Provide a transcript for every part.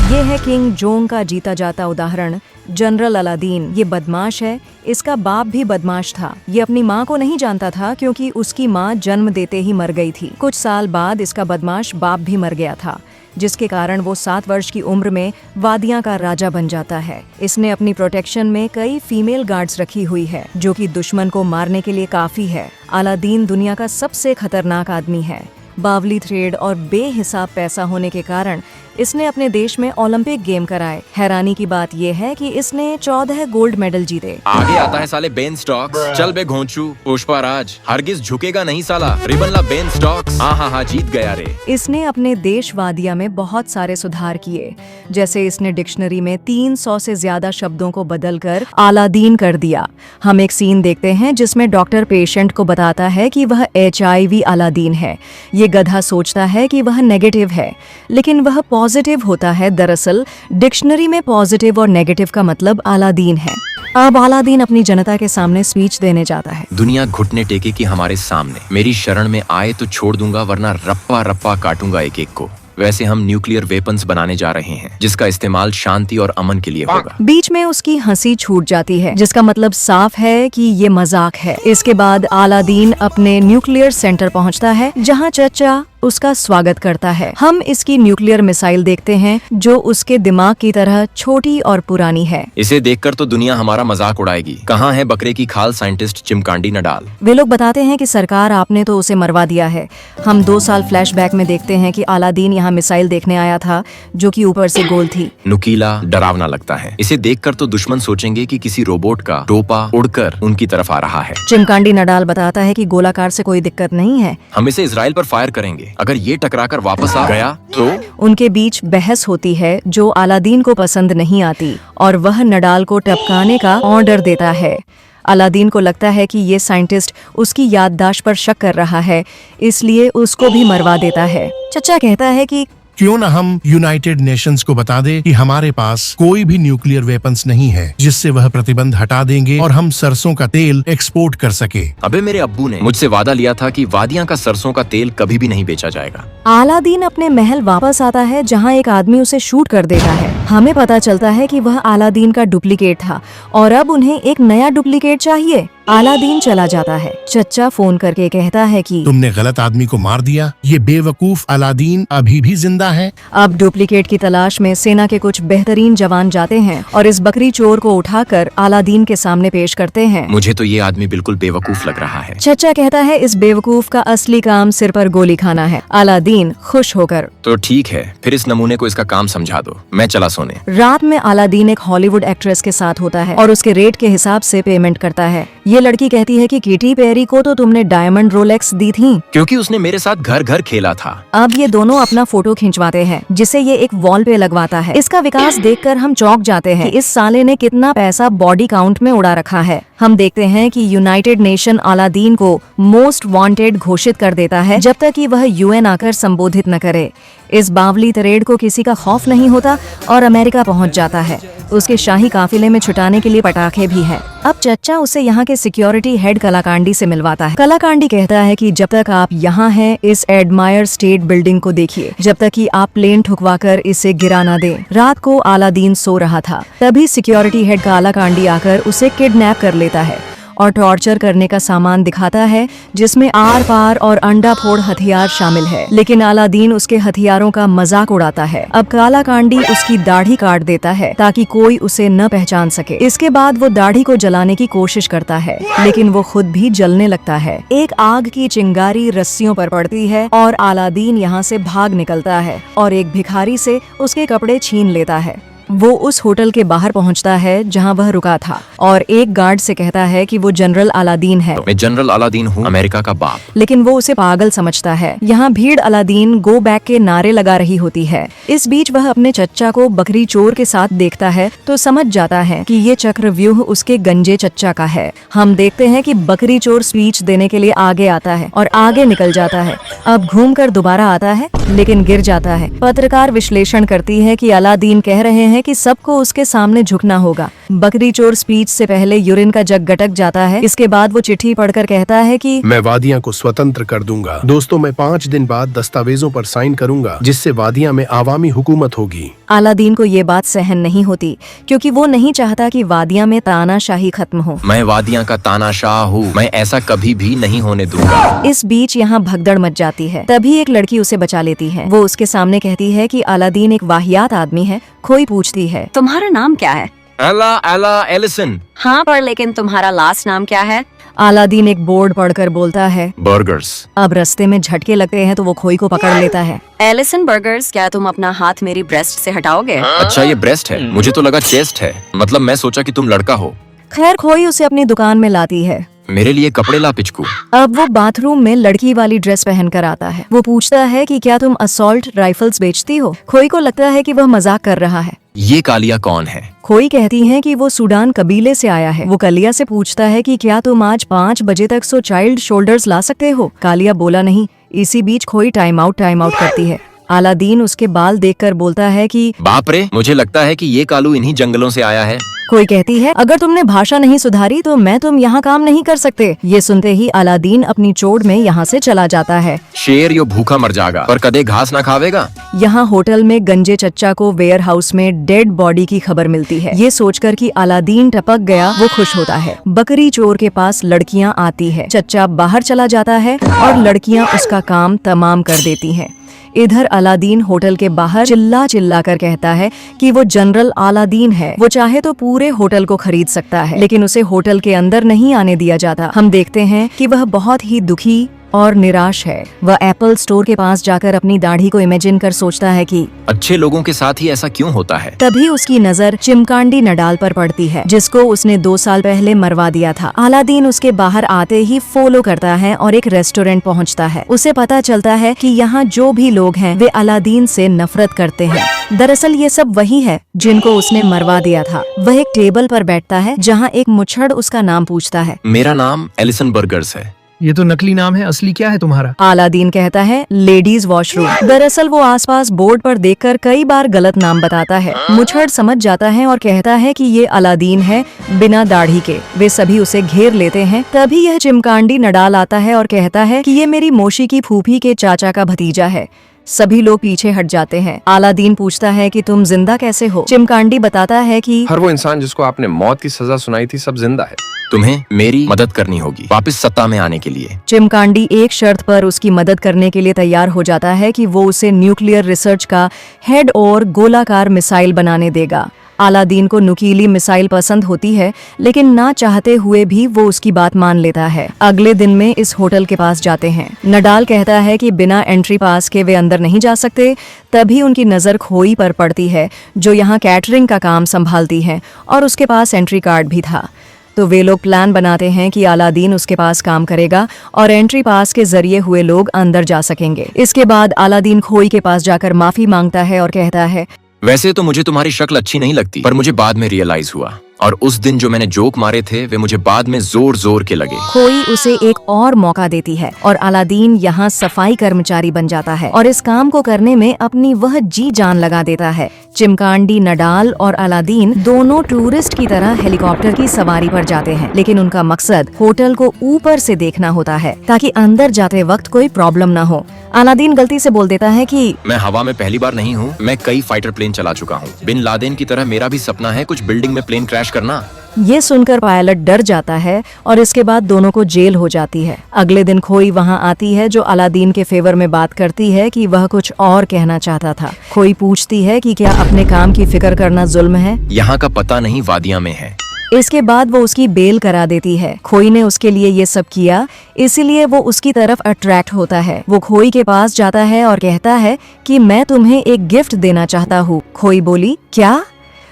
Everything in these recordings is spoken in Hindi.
ये है किंग जोंग का जीता जाता उदाहरण, जनरल अलादीन। ये बदमाश है, इसका बाप भी बदमाश था। ये अपनी माँ को नहीं जानता था क्योंकि उसकी माँ जन्म देते ही मर गई थी। कुछ साल बाद इसका बदमाश बाप भी मर गया था, जिसके कारण वो 7 वर्ष की उम्र में वादियां का राजा बन जाता है। इसने अपनी प्रोटेक्शन में कई फीमेल गार्ड्स रखी हुई है, जो कि दुश्मन को मारने के लिए काफी है। अलादीन दुनिया का सबसे खतरनाक आदमी है। बावली ट्रेड और बेहिसाब पैसा होने के कारण इसने अपने देश में ओलंपिक गेम कराए। हैरानी की बात यह है कि इसने 14 गोल्ड मेडल जीते। आगे आता है साले बेन स्टॉक्स। चल बे घोंचू पुष्पाराज, हरगिज झुकेगा नहीं साला। रिबनला बेन स्टॉक्स। हाँ जीत गया रे। इसने अपने देश वादिया में बहुत सारे सुधार किए, जैसे इसने डिक्शनरी में 300 से ज्यादा शब्दों को बदलकर अलादीन कर दिया। हम एक सीन देखते हैं जिसमें डॉक्टर पेशेंट को बताता है कि वह HIV अलादीन है। ये गधा सोचता है कि वह नेगेटिव है, लेकिन वह पॉजिटिव होता है। दरअसल डिक्शनरी में पॉजिटिव और नेगेटिव का मतलब अलादीन है। अब अलादीन अपनी जनता के सामने स्पीच देने जाता है। दुनिया घुटने टेके की हमारे सामने, मेरी शरण में आए तो छोड़ दूंगा, वरना रप्पा रप्पा काटूंगा एक एक को। वैसे हम न्यूक्लियर वेपन्स बनाने जा रहे हैं, जिसका इस्तेमाल शांति और अमन के लिए होगा। बीच में उसकी हंसी छूट जाती है, जिसका मतलब साफ है कि ये मजाक है। इसके बाद अलादीन अपने न्यूक्लियर सेंटर पहुंचता है, जहां चचा उसका स्वागत करता है। हम इसकी न्यूक्लियर मिसाइल देखते हैं, जो उसके दिमाग की तरह छोटी और पुरानी है। इसे देखकर तो दुनिया हमारा मजाक उड़ाएगी। कहाँ है बकरे की खाल साइंटिस्ट चिमकांडी नडाल? वे लोग बताते हैं कि सरकार आपने तो उसे मरवा दिया है। हम 2 साल फ्लैशबैक में देखते हैं कि अलादीन यहाँ मिसाइल देखने आया था, जो कि ऊपर से गोल थी। नुकीला, डरावना लगता है। इसे देखकर तो दुश्मन सोचेंगे कि किसी रोबोट का टोपा उड़कर उनकी तरफ आ रहा है। चिमकांडी नडाल बताता है कि गोलाकार से कोई दिक्कत नहीं है, हम इसे इजराइल पर फायर करेंगे। अगर ये टकराकर वापस आ गया तो? उनके बीच बहस होती है, जो अलादीन को पसंद नहीं आती, और वह नडाल को टपकाने का ऑर्डर देता है। अलादीन को लगता है कि ये साइंटिस्ट उसकी याददाश्त पर शक कर रहा है, इसलिए उसको भी मरवा देता है। चचा कहता है कि क्यों न हम यूनाइटेड नेशंस को बता दे कि हमारे पास कोई भी न्यूक्लियर वेपन्स नहीं है, जिससे वह प्रतिबंध हटा देंगे और हम सरसों का तेल एक्सपोर्ट कर सके। अबे मेरे अब्बू ने मुझसे वादा लिया था कि वादियां का सरसों का तेल कभी भी नहीं बेचा जाएगा। अलादीन अपने महल वापस आता है, जहां एक आदमी उसे शूट कर देता है। हमें पता चलता है कि वह अलादीन का डुप्लीकेट था और अब उन्हें एक नया डुप्लीकेट चाहिए। अलादीन चला जाता है। चचा फोन करके कहता है कि तुमने गलत आदमी को मार दिया। ये बेवकूफ अलादीन अभी भी जिंदा है। अब डुप्लीकेट की तलाश में सेना के कुछ बेहतरीन जवान जाते हैं और इस बकरी चोर को उठाकर अलादीन के सामने पेश करते हैं। मुझे तो ये आदमी बिल्कुल बेवकूफ लग रहा है। चचा कहता है इस बेवकूफ का असली काम सिर पर गोली खाना है। अलादीन खुश होकर तो ठीक है, फिर इस नमूने को इसका काम समझा दो, मैं चला सोने। रात में अलादीन एक हॉलीवुड एक्ट्रेस के साथ होता है और उसके रेट के हिसाब से पेमेंट करता है। ये लड़की कहती है कि केटी पेरी को तो तुमने डायमंड रोलेक्स दी थी, क्योंकि उसने मेरे साथ घर घर खेला था। अब ये दोनों अपना फोटो खिंचवाते हैं, जिसे ये एक वॉल पे लगवाता है। इसका विकास देखकर हम चौंक जाते हैं कि इस साले ने कितना पैसा बॉडी काउंट में उड़ा रखा है। हम देखते हैं कि यूनाइटेड नेशन अलादीन को मोस्ट वांटेड घोषित कर देता है, जब तक कि वह UN आकर संबोधित न करे। इस बावली तरेड़ को किसी का खौफ नहीं होता और अमेरिका पहुंच जाता है। उसके शाही काफिले में छुटाने के लिए पटाखे भी हैं। अब चचा उसे यहाँ के सिक्योरिटी हेड कलाकांडी से मिलवाता है। कलाकांडी कहता है कि जब तक आप यहाँ हैं, इस एडमायर स्टेट बिल्डिंग को देखिए, जब तक कि आप प्लेन ठुकवाकर इसे गिरा ना दें। रात को अलादीन सो रहा था, तभी सिक्योरिटी हेड कलाकांडी आकर उसे किडनैप कर लेता है और टॉर्चर करने का सामान दिखाता है, जिसमें आर पार और अंडा फोड़ हथियार शामिल है। लेकिन अलादीन उसके हथियारों का मजाक उड़ाता है। अब कालाकांडी उसकी दाढ़ी काट देता है ताकि कोई उसे न पहचान सके। इसके बाद वो दाढ़ी को जलाने की कोशिश करता है, लेकिन वो खुद भी जलने लगता है। एक आग की चिंगारी रस्सियों पर पड़ती है और अलादीन यहाँ से भाग निकलता है और एक भिखारी से उसके कपड़े छीन लेता है। वो उस होटल के बाहर पहुंचता है जहां वह रुका था और एक गार्ड से कहता है कि वो जनरल अलादीन है। मैं जनरल अलादीन हूँ, अमेरिका का बाप। लेकिन वो उसे पागल समझता है। यहाँ भीड़ अलादीन गो बैक के नारे लगा रही होती है। इस बीच वह अपने चच्चा को बकरी चोर के साथ देखता है तो समझ जाता है कि ये चक्रव्यूह उसके गंजे चच्चा का है। हम देखते हैं कि बकरी चोर स्पीच देने के लिए आगे आता है और आगे निकल जाता है। अब घूमकर दोबारा आता है लेकिन गिर जाता है। पत्रकार विश्लेषण करती है कि अलादीन कह रहे हैं कि सबको उसके सामने झुकना होगा। बकरी चोर स्पीच से पहले यूरिन का जग गटक जाता है। इसके बाद वो चिट्ठी पढ़कर कहता है कि मैं वादियां को स्वतंत्र कर दूंगा। दोस्तों, मैं 5 दिन बाद दस्तावेजों पर साइन करूंगा, जिससे वादियां में आवामी हुकूमत होगी। अलादीन को ये बात सहन नहीं होती, क्योंकि वो नहीं चाहता कि वादियां में तानाशाही खत्म हो। मैं वादियां का तानाशाह हूँ, मैं ऐसा कभी भी नहीं होने दूंगा। इस बीच यहाँ भगदड़ मच जाती है। तभी एक लड़की उसे बचा लेती है। वो उसके सामने कहती है कि अलादीन एक वाहियात आदमी है। खोई पूछती है, तुम्हारा नाम क्या है? एला एला एलिसन। हाँ, पर लेकिन तुम्हारा लास्ट नाम क्या है? अलादीन एक बोर्ड पढ़कर बोलता है, बर्गर्स। अब रास्ते में झटके लगते हैं तो वो खोई को पकड़ लेता है। एलिसन बर्गर्स, क्या तुम अपना हाथ मेरी ब्रेस्ट से हटाओगे? अच्छा, ये ब्रेस्ट है, मुझे तो लगा चेस्ट है। मतलब मैं सोचा कि तुम लड़का हो। खैर, खोई उसे अपनी दुकान में लाती है। मेरे लिए कपड़े ला पिचकू। अब वो बाथरूम में लड़की वाली ड्रेस पहनकर आता है। वो पूछता है कि क्या तुम असॉल्ट राइफल्स बेचती हो? खोई को लगता है कि वह मजाक कर रहा है। ये कालिया कौन है? खोई कहती है कि वो सूडान कबीले से आया है। वो कालिया से पूछता है कि क्या तुम आज 5 बजे तक चाइल्ड शोल्डर्स ला सकते हो? कालिया बोला नहीं। इसी बीच खोई टाइम आउट करती है। अलादीन उसके बाल देखकर बोलता है कि बाप रे, मुझे लगता है कि ये कालू इन्हीं जंगलों से आया है। खोई कहती है, अगर तुमने भाषा नहीं सुधारी तो मैं तुम यहाँ काम नहीं कर सकते। ये सुनते ही अलादीन अपनी चोट में यहाँ से चला जाता है। शेर यो भूखा मर जाएगा, पर कदे घास ना खावेगा। यहाँ होटल में गंजे चच्चा को वेयर हाउस में डेड बॉडी की खबर मिलती है। ये सोचकर कि अलादीन टपक गया, वो खुश होता है। बकरी चोर के पास लड़कियाँ आती है। चच्चा बाहर चला जाता है और लड़कियाँ उसका काम तमाम कर देती हैं। इधर अलादीन होटल के बाहर चिल्ला कर कहता है कि वो जनरल अलादीन है। वो चाहे तो पूरे होटल को खरीद सकता है, लेकिन उसे होटल के अंदर नहीं आने दिया जाता। हम देखते हैं कि वह बहुत ही दुखी और निराश है। वह एप्पल स्टोर के पास जाकर अपनी दाढ़ी को इमेजिन कर सोचता है कि अच्छे लोगों के साथ ही ऐसा क्यों होता है। तभी उसकी नजर चिमकांडी नडाल पर पड़ती है, जिसको उसने 2 साल पहले मरवा दिया था। अलादीन उसके बाहर आते ही फॉलो करता है और एक रेस्टोरेंट पहुंचता है। उसे पता चलता है कि यहाँ जो भी लोग हैं वे अलादीन से नफरत करते हैं। दरअसल ये सब वही है जिनको उसने मरवा दिया था। वह एक टेबल पर बैठता है जहाँ एक मुछड़ उसका नाम पूछता है। मेरा नाम एलिसन बर्गर्स है। ये तो नकली नाम है, असली क्या है तुम्हारा? अलादीन कहता है, लेडीज वॉशरूम। दरअसल वो आसपास बोर्ड पर देखकर कई बार गलत नाम बताता है। मुछड़ समझ जाता है और कहता है कि ये अलादीन है बिना दाढ़ी के। वे सभी उसे घेर लेते हैं। तभी यह चिमकांडी नडाल आता है और कहता है कि ये मेरी मौसी की फूफी के चाचा का भतीजा है। सभी लोग पीछे हट जाते हैं। अलादीन पूछता है कि तुम जिंदा कैसे हो? चिमकांडी बताता है कि हर वो इंसान जिसको आपने मौत की सजा सुनाई थी सब जिंदा है। तुम्हें मेरी मदद करनी होगी वापस सत्ता में आने के लिए। चिमकांडी एक शर्त पर उसकी मदद करने के लिए तैयार हो जाता है कि वो उसे न्यूक्लियर रिसर्च का हेड और गोलाकार मिसाइल बनाने देगा। अलादीन को नुकीली मिसाइल पसंद होती है, लेकिन ना चाहते हुए भी वो उसकी बात मान लेता है। अगले दिन में इस होटल के पास जाते हैं। नडाल कहता है कि बिना एंट्री पास के वे अंदर नहीं जा सकते। तभी उनकी नजर खोई पर पड़ती है, जो यहाँ कैटरिंग का काम संभालती है, और उसके पास एंट्री कार्ड भी था। तो वे लोग प्लान बनाते हैं कि अलादीन उसके पास काम करेगा और एंट्री पास के जरिए हुए लोग अंदर जा सकेंगे। इसके बाद अलादीन खोई के पास जाकर माफी मांगता है और कहता है, वैसे तो मुझे तुम्हारी शक्ल अच्छी नहीं लगती, पर मुझे बाद में रियलाइज हुआ, और उस दिन जो मैंने जोक मारे थे वे मुझे बाद में जोर जोर के लगे। खोई उसे एक और मौका देती है और अलादीन यहाँ सफाई कर्मचारी बन जाता है और इस काम को करने में अपनी वह जी जान लगा देता है। चिमकांडी नडाल और अलादीन दोनों टूरिस्ट की तरह हेलीकॉप्टर की सवारी पर जाते हैं, लेकिन उनका मकसद होटल को ऊपर से देखना होता है ताकि अंदर जाते वक्त कोई प्रॉब्लम न हो। अलादीन गलती से बोल देता है कि मैं हवा में पहली बार नहीं हूँ, मैं कई फाइटर प्लेन चला चुका हूँ। बिन लादेन की तरह मेरा भी सपना है कुछ बिल्डिंग में प्लेन क्रैश करना। ये सुनकर पायलट डर जाता है और इसके बाद दोनों को जेल हो जाती है। अगले दिन खोई वहाँ आती है, जो अलादीन के फेवर में बात करती है कि वह कुछ और कहना चाहता था। खोई पूछती है कि क्या अपने काम की फिक्र करना जुल्म है? यहाँ का पता नहीं वादियाँ में है। इसके बाद वो उसकी बेल करा देती है। खोई ने उसके लिए ये सब किया, इसीलिए वो उसकी तरफ अट्रैक्ट होता है। वो खोई के पास जाता है और कहता है कि मैं तुम्हें एक गिफ्ट देना चाहता हूँ। खोई बोली, क्या?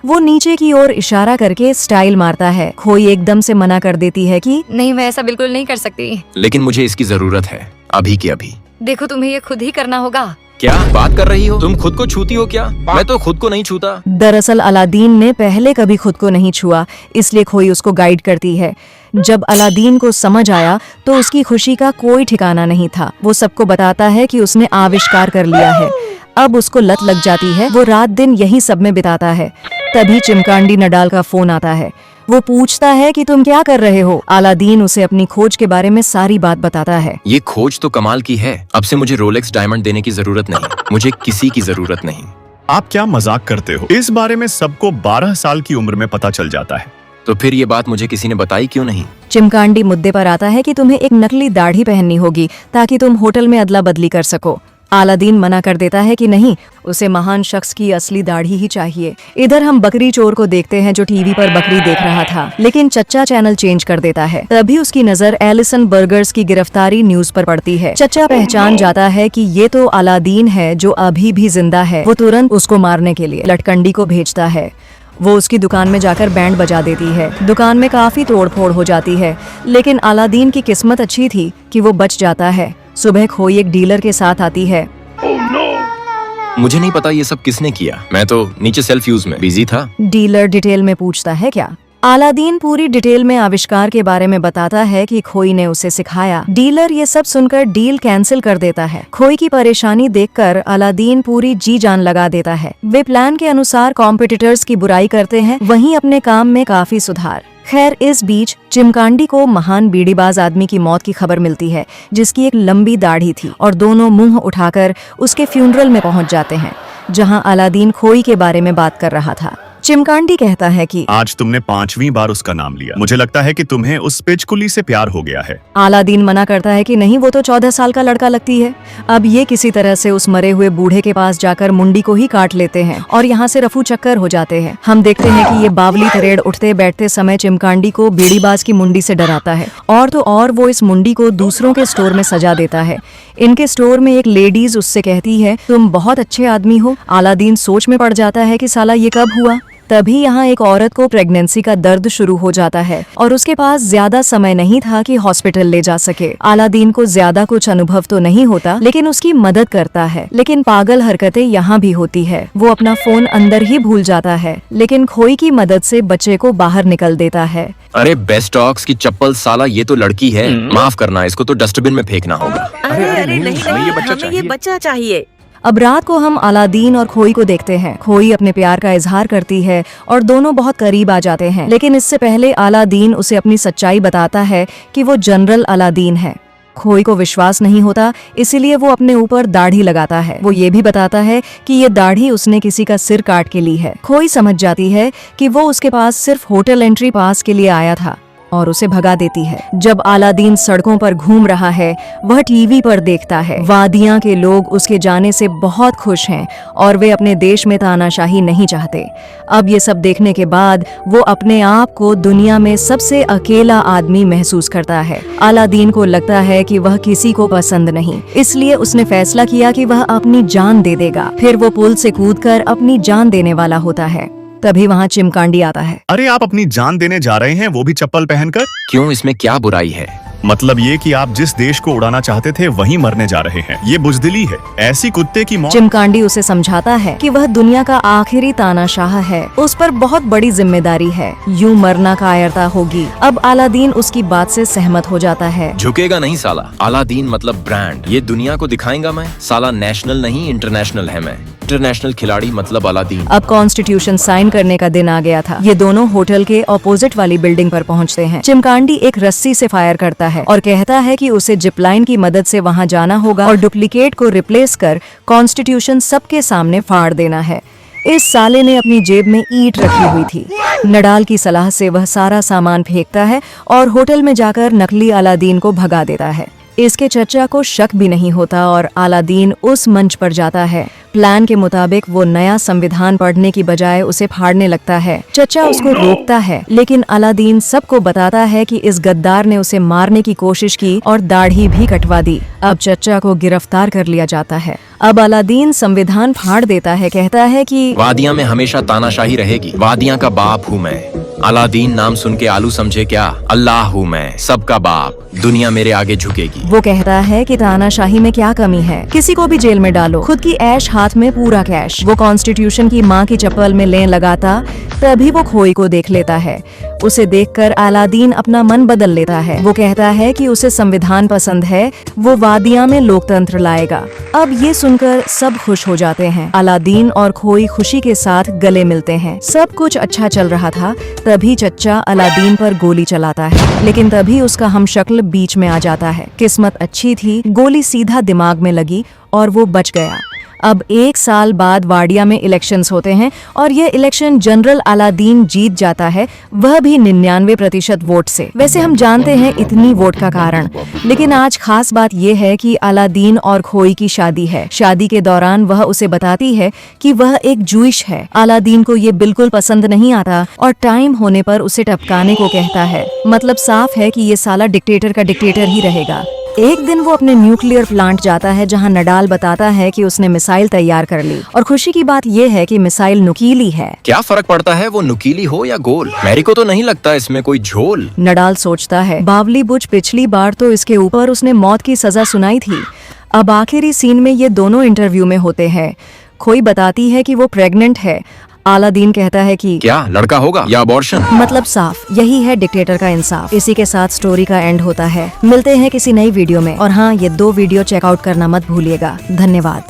वो नीचे की ओर इशारा करके स्टाइल मारता है। खोई एकदम से मना कर देती है कि नहीं, मैं ऐसा बिल्कुल नहीं कर सकती। लेकिन मुझे इसकी जरूरत है, अभी की अभी। देखो, तुम्हें ये खुद ही करना होगा। क्या बात कर रही हो? तुम खुद को छूती हो क्या? मैं तो खुद को नहीं छूता। दरअसल अलादीन ने पहले कभी खुद को नहीं छुआ, इसलिए खोई उसको गाइड करती है। जब अलादीन को समझ आया तो उसकी खुशी का कोई ठिकाना नहीं था। वो सबको बताता है कि उसने आविष्कार कर लिया है। अब उसको लत लग जाती है, वो रात दिन यही सब में बिताता है। तभी चिमकांडी नडाल का फोन आता है। वो पूछता है कि तुम क्या कर रहे हो। अलादीन उसे अपनी खोज के बारे में सारी बात बताता है। ये खोज तो कमाल की है। अब से मुझे रोलेक्स डायमंड देने की जरूरत नहीं, मुझे किसी की जरूरत नहीं। आप क्या मजाक करते हो? इस बारे में सबको 12 साल की उम्र में पता चल जाता है। तो फिर ये बात मुझे किसी ने बताई क्यों नहीं? चिमकांडी मुद्दे पर आता है कि तुम्हें एक नकली दाढ़ी पहननी होगी ताकि तुम होटल में अदला बदली कर सको। अलादीन मना कर देता है कि नहीं, उसे महान शख्स की असली दाढ़ी ही चाहिए। इधर हम बकरी चोर को देखते हैं जो टीवी पर बकरी देख रहा था, लेकिन चच्चा चैनल चेंज कर देता है। तभी उसकी नजर एलिसन बर्गर्स की गिरफ्तारी न्यूज पर पड़ती है। चच्चा पहचान जाता है कि ये तो अलादीन है जो अभी भी जिंदा है। वो तुरंत उसको मारने के लिए लटकंडी को भेजता है। वो उसकी दुकान में जाकर बैंड बजा देती है। दुकान में काफी तोड़फोड़ हो जाती है, लेकिन अलादीन की किस्मत अच्छी थी कि वो बच जाता है। सुबह खोई एक डीलर के साथ आती है। मुझे नहीं पता ये सब किसने किया, मैं तो नीचे सेल्फ यूज में बिजी था। डीलर डिटेल में पूछता है क्या? अलादीन पूरी डिटेल में आविष्कार के बारे में बताता है कि खोई ने उसे सिखाया। डीलर ये सब सुनकर डील कैंसिल कर देता है। खोई की परेशानी देखकर अलादीन पूरी जी जान लगा देता है। वे प्लान के अनुसार कॉम्पिटिटर्स की बुराई करते हैं, वहीं अपने काम में काफी सुधार। खैर, इस बीच चिमकांडी को महान बीड़ीबाज आदमी की मौत की खबर मिलती है, जिसकी एक लंबी दाढ़ी थी, और दोनों मुंह उठाकर उसके फ्यूनरल में पहुंच जाते हैं, जहां अलादीन खोई के बारे में बात कर रहा था। चिमकांडी कहता है कि आज तुमने 5वीं बार उसका नाम लिया। मुझे लगता है कि तुम्हें उस पिचकुली से प्यार हो गया है। अलादीन मना करता है कि नहीं, वो तो 14 साल का लड़का लगती है। अब ये किसी तरह से उस मरे हुए बूढ़े के पास जाकर मुंडी को ही काट लेते हैं और यहाँ से रफू चक्कर हो जाते हैं। हम देखते हैं कि ये बावली तरेड़ उठते बैठते समय चिमकांडी को बीड़ीबाज की मुंडी से डराता है, और तो और वो इस मुंडी को दूसरों के स्टोर में सजा देता है। इनके स्टोर में एक लेडीज उससे कहती है, तुम बहुत अच्छे आदमी हो। अलादीन सोच में पड़ जाता है कि साला ये कब हुआ। तभी यहाँ एक औरत को प्रेगनेंसी का दर्द शुरू हो जाता है और उसके पास ज्यादा समय नहीं था कि हॉस्पिटल ले जा सके। अलादीन को ज्यादा कुछ अनुभव तो नहीं होता, लेकिन उसकी मदद करता है। लेकिन पागल हरकतें यहाँ भी होती है। वो अपना फोन अंदर ही भूल जाता है, लेकिन खोई की मदद से बच्चे को बाहर निकल देता है। अरे बेस्ट डॉग्स की चप्पल, साला ये तो लड़की है। माफ करना, इसको तो डस्टबिन में फेंकना होगा। अरे नहीं, हमें ये बच्चा चाहिए। अब रात को हम अलादीन और खोई को देखते हैं। खोई अपने प्यार का इजहार करती है और दोनों बहुत करीब आ जाते हैं, लेकिन इससे पहले अलादीन उसे अपनी सच्चाई बताता है कि वो जनरल अलादीन है। खोई को विश्वास नहीं होता, इसीलिए वो अपने ऊपर दाढ़ी लगाता है। वो ये भी बताता है कि ये दाढ़ी उसने किसी का सिर काट के ली है। खोई समझ जाती है कि वो उसके पास सिर्फ होटल एंट्री पास के लिए आया था और उसे भगा देती है। जब अलादीन सड़कों पर घूम रहा है, वह टीवी पर देखता है वादियां के लोग उसके जाने से बहुत खुश हैं और वे अपने देश में तानाशाही नहीं चाहते। अब ये सब देखने के बाद वो अपने आप को दुनिया में सबसे अकेला आदमी महसूस करता है। अलादीन को लगता है कि वह किसी को पसंद नहीं, इसलिए उसने फैसला किया कि वह अपनी जान दे देगा। फिर वो पुल से कूदकर अपनी जान देने वाला होता है। तभी वहाँ चिमकांडी आता है। अरे आप अपनी जान देने जा रहे हैं, वो भी चप्पल पहनकर? क्यों, इसमें क्या बुराई है? मतलब ये कि आप जिस देश को उड़ाना चाहते थे वहीं मरने जा रहे हैं। ये बुजदिली है। ऐसी कुत्ते की मौत। चिमकांडी उसे समझाता है कि वह दुनिया का आखिरी तानाशाह है, उस पर बहुत बड़ी जिम्मेदारी है, यूं मरना कायरता होगी। अब अलादीन उसकी बात से सहमत हो जाता है। झुकेगा नहीं साला। अलादीन मतलब ब्रांड, ये दुनिया को दिखाएगा मैं। साला नेशनल नहीं इंटरनेशनल है मैं। इंटरनेशनल खिलाड़ी मतलब अलादीन। अब कॉन्स्टिट्यूशन साइन करने का दिन आ गया था। ये दोनों होटल के ऑपोजिट वाली बिल्डिंग पर पहुंचते हैं। चिमकांडी एक रस्सी से फायर करता है और कहता है कि उसे जिपलाइन की मदद से वहां जाना होगा और डुप्लीकेट को रिप्लेस कर कॉन्स्टिट्यूशन सबके सामने फाड़ देना है। इस साले ने अपनी जेब में ईंट रखी हुई थी। नडाल की सलाह से वह सारा सामान फेंकता है और होटल में जाकर नकली अलादीन को भगा देता है। इसके चचा को शक भी नहीं होता और अलादीन उस मंच पर जाता है। प्लान के मुताबिक वो नया संविधान पढ़ने की बजाय उसे फाड़ने लगता है। चचा उसको रोकता है, लेकिन अलादीन सबको बताता है कि इस गद्दार ने उसे मारने की कोशिश की और दाढ़ी भी कटवा दी। अब चचा को गिरफ्तार कर लिया जाता है। अब अलादीन संविधान फाड़ देता है, कहता है कि वादियां में हमेशा तानाशाही रहेगी। वादियां का बाप हूँ मैं। अलादीन नाम सुन के आलू समझे क्या? अल्लाह हूँ मैं, सबका बाप, दुनिया मेरे आगे झुकेगी। वो कहता है कि तानाशाही में क्या कमी है, किसी को भी जेल में डालो, खुद की ऐश हाथ में पूरा कैश। वो कॉन्स्टिट्यूशन की माँ की चप्पल में लेन लगाता, तभी वो खोई को देख लेता है। उसे देखकर अलादीन अपना मन बदल लेता है। वो कहता है कि उसे संविधान पसंद है, वो वादिया में लोकतंत्र लाएगा। अब ये सुनकर सब खुश हो जाते हैं। अलादीन और खोई खुशी के साथ गले मिलते हैं। सब कुछ अच्छा चल रहा था, तभी चच्चा अलादीन पर गोली चलाता है, लेकिन तभी उसका हमशक्ल बीच में आ जाता है। किस्मत अच्छी थी, गोली सीधा दिमाग में लगी और वो बच गया। अब 1 साल बाद वाडिया में इलेक्शंस होते हैं और ये इलेक्शन जनरल अलादीन जीत जाता है, वह भी 99% वोट से। वैसे हम जानते हैं इतनी वोट का कारण, लेकिन आज खास बात ये है कि अलादीन और खोई की शादी है। शादी के दौरान वह उसे बताती है कि वह एक जूइश है। अलादीन को ये बिल्कुल पसंद नहीं आता और टाइम होने पर उसे टपकाने को कहता है। मतलब साफ है कि ये साला डिक्टेटर का डिक्टेटर ही रहेगा। एक दिन वो अपने न्यूक्लियर प्लांट जाता है, जहां नडाल बताता है कि उसने मिसाइल तैयार कर ली, और खुशी की बात ये है कि मिसाइल नुकीली है। क्या फर्क पड़ता है वो नुकीली हो या गोल? मेरी को तो नहीं लगता इसमें कोई झोल। नडाल सोचता है, बावली बुच पिछली बार तो इसके ऊपर उसने मौत की सजा सुनाई थी। अब आखिरी सीन में ये दोनों इंटरव्यू में होते हैं। खोई बताती है कि वो प्रेग्नेंट है। अलादीन कहता है कि क्या लड़का होगा या अबॉर्शन? मतलब साफ, यही है डिक्टेटर का इंसाफ। इसी के साथ स्टोरी का एंड होता है। मिलते हैं किसी नई वीडियो में, और हाँ, ये 2 वीडियो चेकआउट करना मत भूलिएगा। धन्यवाद।